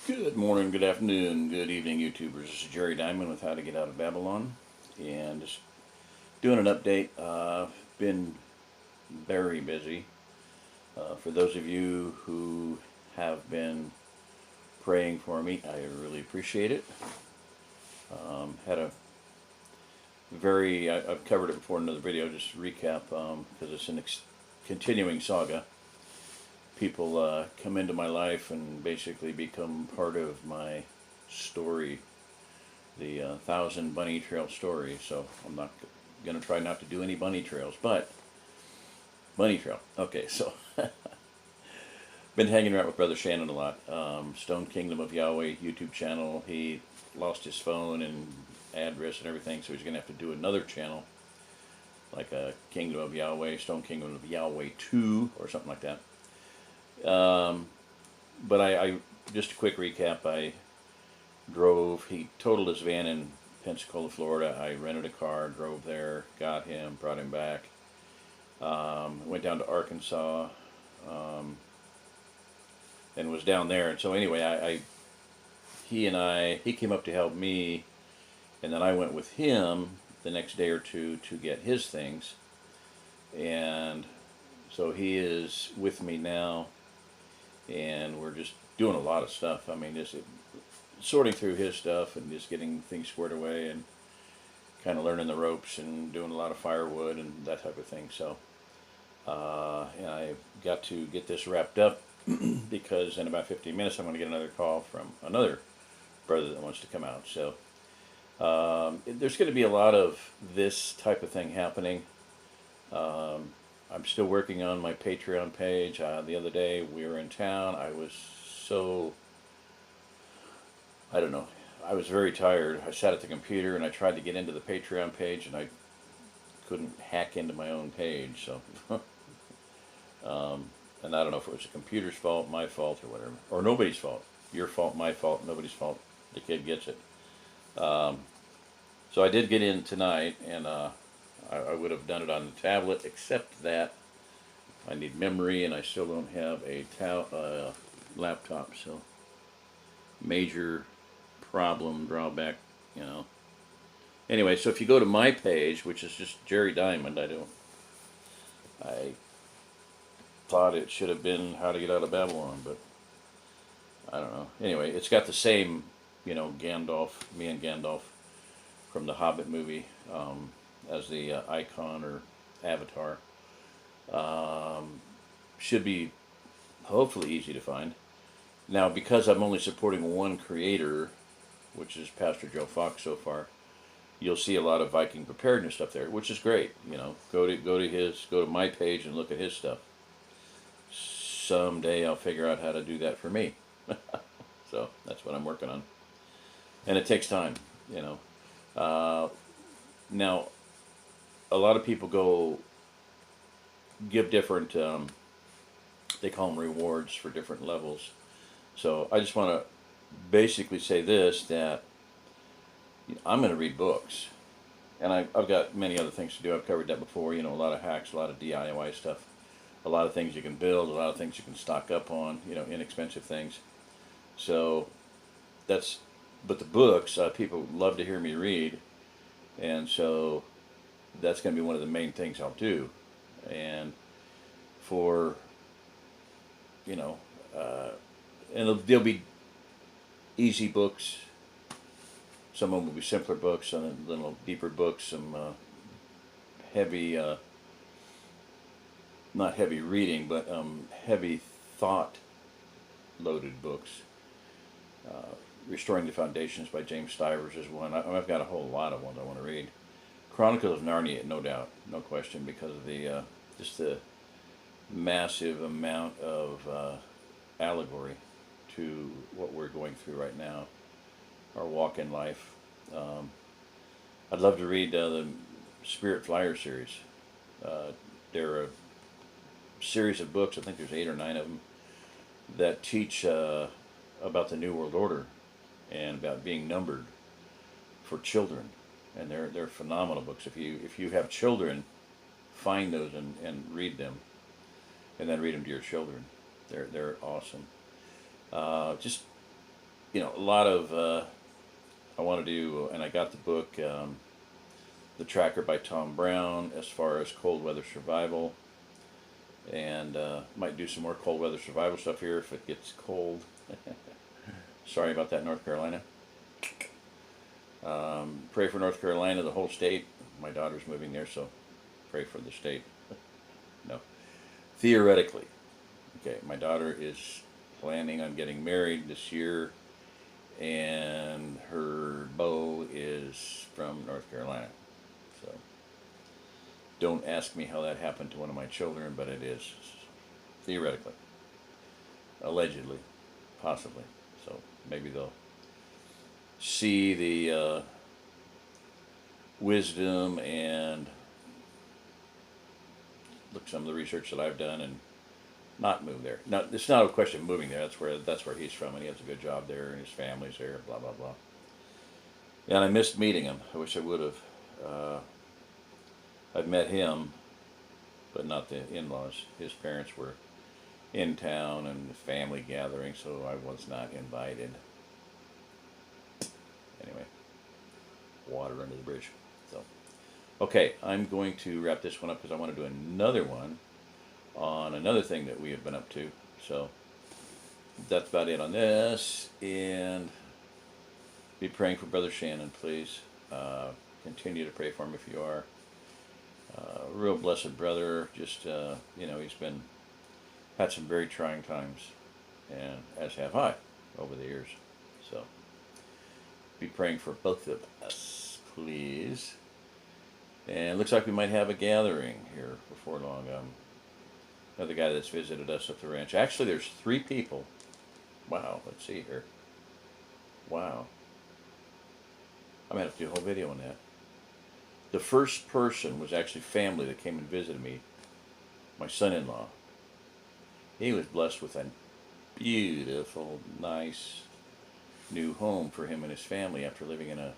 Good morning, good afternoon, good evening, YouTubers. This is Jerry Diamond with How to Get Out of Babylon, and just doing an update. Been very busy. For those of you who have been praying for me, I really appreciate it. Had a I've covered it before in another video, just to recap, because it's an continuing saga. People come into my life and basically become part of my story, the Thousand Bunny Trail story. So I'm not going to try not to do any bunny trails, but bunny trail. Okay, so been hanging around with Brother Shannon a lot. Stone Kingdom of Yahweh YouTube channel. He lost his phone and address and everything, so he's going to have to do another channel, like a Kingdom of Yahweh, Stone Kingdom of Yahweh 2, or something like that. But I just a quick recap. I drove. He totaled his van in Pensacola, Florida. I rented a car, drove there, got him, brought him back. Went down to Arkansas, and was down there. And so anyway, he came up to help me, and then I went with him the next day or two to get his things. And so he is with me now, and we're just doing a lot of stuff. I mean, just sorting through his stuff and just getting things squared away and kind of learning the ropes and doing a lot of firewood and that type of thing. So, and I got to get this wrapped up because in about 15 minutes I'm going to get another call from another brother that wants to come out. So, there's going to be a lot of this type of thing happening. I'm still working on my Patreon page. The other day we were in town. I was so, I don't know, I was very tired. I sat at the computer and I tried to get into the Patreon page and I couldn't hack into my own page. So, and I don't know if it was the computer's fault, my fault, or whatever, or nobody's fault. Your fault, my fault, nobody's fault. The kid gets it. So I did get in tonight, and I would have done it on the tablet, except that I need memory, and I still don't have a laptop. So major problem, drawback, you know. Anyway, so if you go to my page, which is just Jerry Diamond, I thought it should have been How to Get Out of Babylon, but I don't know. Anyway, it's got the same, Gandalf, me and Gandalf from the Hobbit movie, as the icon or avatar. Should be hopefully easy to find. Now, because I'm only supporting one creator, which is Pastor Joe Fox so far, you'll see a lot of Viking preparedness stuff there, which is great. Go to my page and look at his stuff. Someday I'll figure out how to do that for me. So that's what I'm working on, and it takes time. Now, a lot of people give different. They call them rewards for different levels. So I just want to basically say this, that I'm going to read books, and I've got many other things to do. I've covered that before. A lot of hacks, a lot of DIY stuff, a lot of things you can build, a lot of things you can stock up on. Inexpensive things. So but the books, people love to hear me read, and so that's going to be one of the main things I'll do. And for, and there'll be easy books. Some of them will be simpler books, and a little deeper books, some heavy, not heavy reading, but heavy thought-loaded books. Restoring the Foundations by James Stivers is one. I've got a whole lot of ones I want to read. Chronicles of Narnia, no doubt, no question, because of the just the massive amount of allegory to what we're going through right now, our walk in life. I'd love to read the Spirit Flyer series. They're a series of books, I think there's 8 or 9 of them, that teach about the New World Order and about being numbered for children. And they're phenomenal books. If you have children, find those and read them, and then read them to your children. They're awesome. Just a lot of I want to do, and I got the book, The Tracker by Tom Brown, as far as cold weather survival, and might do some more cold weather survival stuff here if it gets cold. Sorry about that, North Carolina. Pray for North Carolina, the whole state. My daughter's moving there, so pray for the state. No. Theoretically, okay, my daughter is planning on getting married this year, and her beau is from North Carolina. So don't ask me how that happened to one of my children, but it is theoretically, allegedly, possibly. So maybe they'll see the wisdom and look at some of the research that I've done and not move there. Now, it's not a question of moving there. That's where he's from, and he has a good job there, and his family's there. Blah blah blah. And I missed meeting him. I wish I would have. I've met him, but not the in-laws. His parents were in town and the family gathering, so I was not invited. Anyway, water under the bridge. So, okay, I'm going to wrap this one up because I want to do another one on another thing that we have been up to. So that's about it on this. And be praying for Brother Shannon, please. Continue to pray for him if you are. Real blessed brother. Just he's had some very trying times, and as have I over the years. So be praying for both of us, please. And it looks like we might have a gathering here before long. Another guy that's visited us at the ranch. Actually, there's 3 people. Wow, let's see here. Wow. I'm going to have to do a whole video on that. The first person was actually family that came and visited me. My son-in-law. He was blessed with a beautiful, nice new home for him and his family after living in a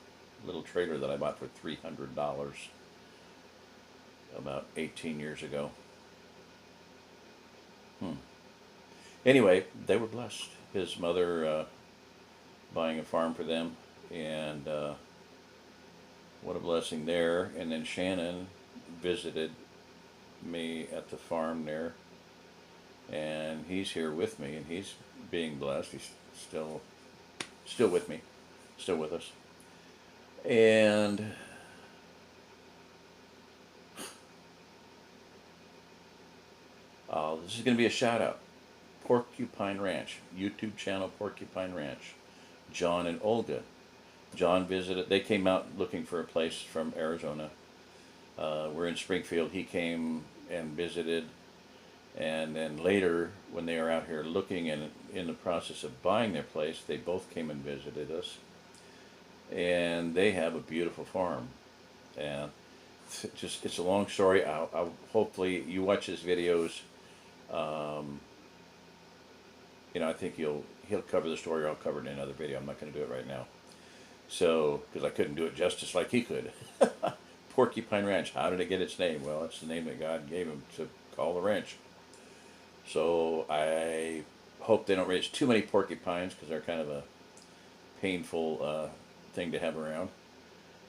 little trailer that I bought for $300 about 18 years ago. Anyway, they were blessed. His mother buying a farm for them, and what a blessing there. And then Shannon visited me at the farm there, and he's here with me, and he's being blessed. He's still with me, still with us. And this is going to be a shout out. Porcupine Ranch, YouTube channel Porcupine Ranch. John and Olga. John visited. They came out looking for a place from Arizona. We're in Springfield. He came and visited. And then later, when they were out here looking and in the process of buying their place, they both came and visited us. And they have a beautiful farm. And it's a long story. I'll hopefully you watch his videos. I think he'll cover the story, or I'll cover it in another video. I'm not going to do it right now. So, because I couldn't do it justice like he could. Porcupine Ranch, how did it get its name? Well, it's the name that God gave him to call the ranch. So I hope they don't raise too many porcupines, because they're kind of a painful thing to have around.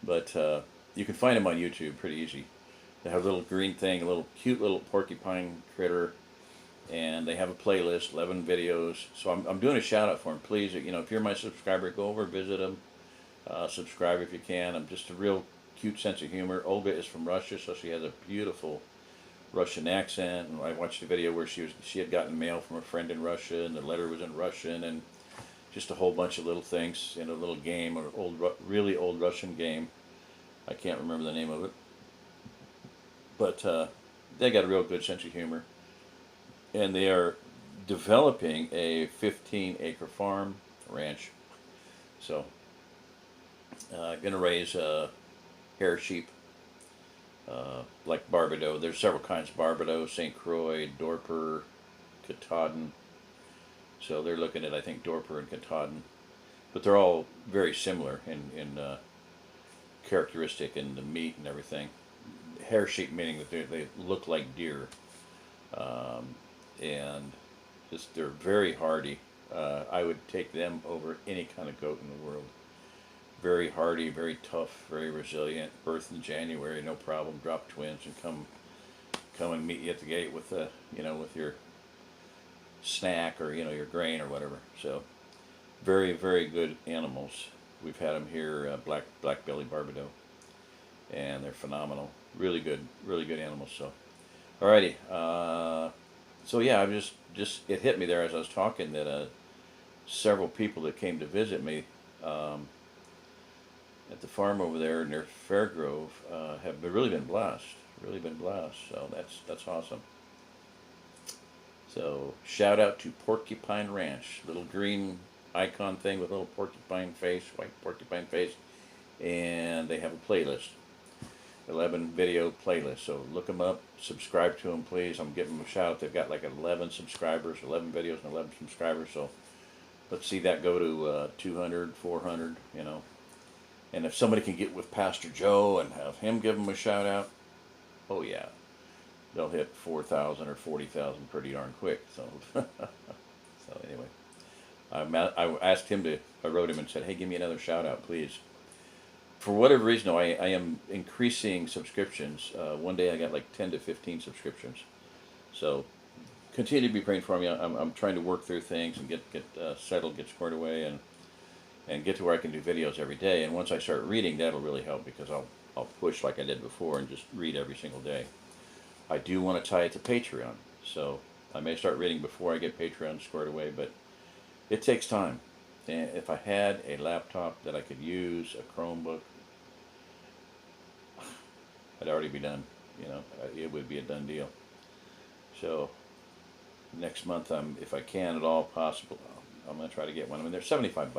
But you can find them on YouTube pretty easy. They have a little green thing, a little cute little porcupine critter. And they have a playlist, 11 videos. So I'm doing a shout out for them. Please, if you're my subscriber, go over, visit them. Subscribe if you can. I'm just a real cute sense of humor. Olga is from Russia, so she has a beautiful Russian accent. And I watched a video where she had gotten mail from a friend in Russia, and the letter was in Russian, and just a whole bunch of little things in a little game, an really old Russian game. I can't remember the name of it. But they got a real good sense of humor. And they are developing a 15-acre farm ranch. So, going to raise hair sheep, like Barbados. There's several kinds: Barbados, St. Croix, Dorper, Katahdin. So they're looking at, I think, Dorper and Katahdin, but they're all very similar in characteristic and the meat and everything. Hair sheep meaning that they look like deer. And they're very hardy. I would take them over any kind of goat in the world. Very hardy, very tough, very resilient. Birth in January, no problem. Drop twins and come and meet you at the gate with with your snack or your grain or whatever. So very very good animals. We've had them here, black belly Barbados, and they're phenomenal. Really good animals. So alrighty. So yeah, I'm just it hit me there as I was talking that several people that came to visit me at the farm over there near Fairgrove have really been blessed. Really been blessed. So that's awesome. So shout out to Porcupine Ranch, little green icon thing with a little porcupine face, white porcupine face, and they have a playlist, 11 video playlist. So look them up, subscribe to them, please. I'm giving them a shout out. They've got like 11 subscribers, 11 videos and 11 subscribers. So let's see that go to 200, 400, And if somebody can get with Pastor Joe and have him give them a shout out, oh yeah, they'll hit 4,000 or 40,000 pretty darn quick. So, so anyway, I asked him I wrote him and said, hey, give me another shout out, please. For whatever reason, though, I am increasing subscriptions. One day I got like 10 to 15 subscriptions. So continue to be praying for me. I'm trying to work through things and get settled, get squared away, and get to where I can do videos every day. And once I start reading, that'll really help because I'll push like I did before and just read every single day. I do want to tie it to Patreon, so I may start reading before I get Patreon squared away, but it takes time. And if I had a laptop that I could use, a Chromebook, I'd already be done. It would be a done deal. So next month, if I can at all possible, I'm going to try to get one. I mean, they're $75,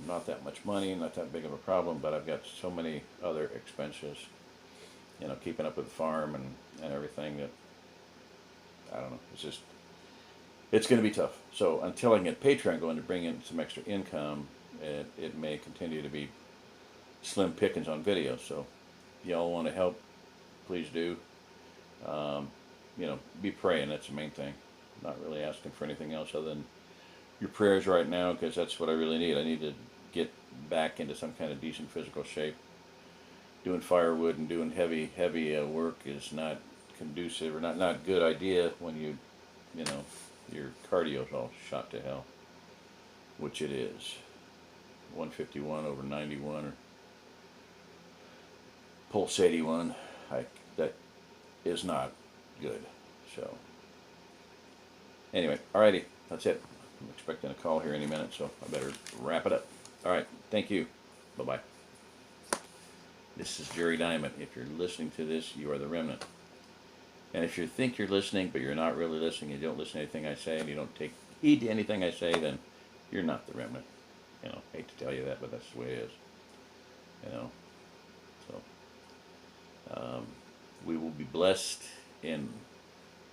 not that much money, not that big of a problem, but I've got so many other expenses, keeping up with the farm and everything that, I don't know, it's going to be tough. So until I can get Patreon going to bring in some extra income, it may continue to be slim pickings on videos. So if y'all want to help, please do. Be praying, that's the main thing. I'm not really asking for anything else other than your prayers right now, because that's what I really need. I need to get back into some kind of decent physical shape. Doing firewood and doing heavy work is not conducive or not good idea when your cardio's all shot to hell, which it is. 151 over 91 or pulse 81. That is not good. So anyway, alrighty, that's it. I'm expecting a call here any minute, so I better wrap it up. All right, thank you. Bye-bye. This is Jerry Diamond. If you're listening to this, you are the remnant. And if you think you're listening, but you're not really listening, you don't listen to anything I say, and you don't take heed to anything I say, then you're not the remnant. Hate to tell you that, but that's the way it is. So we will be blessed in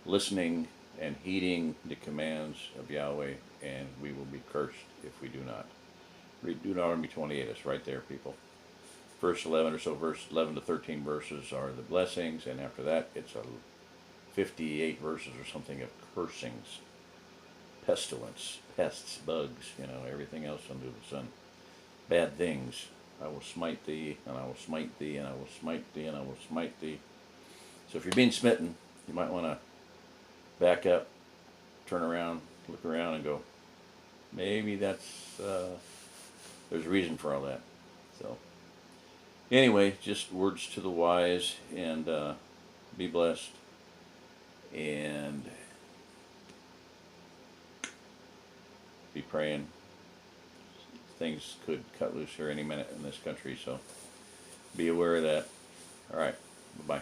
listening and heeding the commands of Yahweh, and we will be cursed if we do not. Read Deuteronomy 28. It's right there, people. Verse 11 or so, verse 11 to 13 verses are the blessings, and after that it's 58 verses or something of cursings, pestilence, pests, bugs, everything else under the sun, bad things. I will smite thee, and I will smite thee, and I will smite thee, and I will smite thee. So if you're being smitten, you might want to back up, turn around, look around, and go, maybe there's a reason for all that. So anyway, just words to the wise, and be blessed, and be praying. Things could cut loose here any minute in this country, so be aware of that. All right, bye-bye.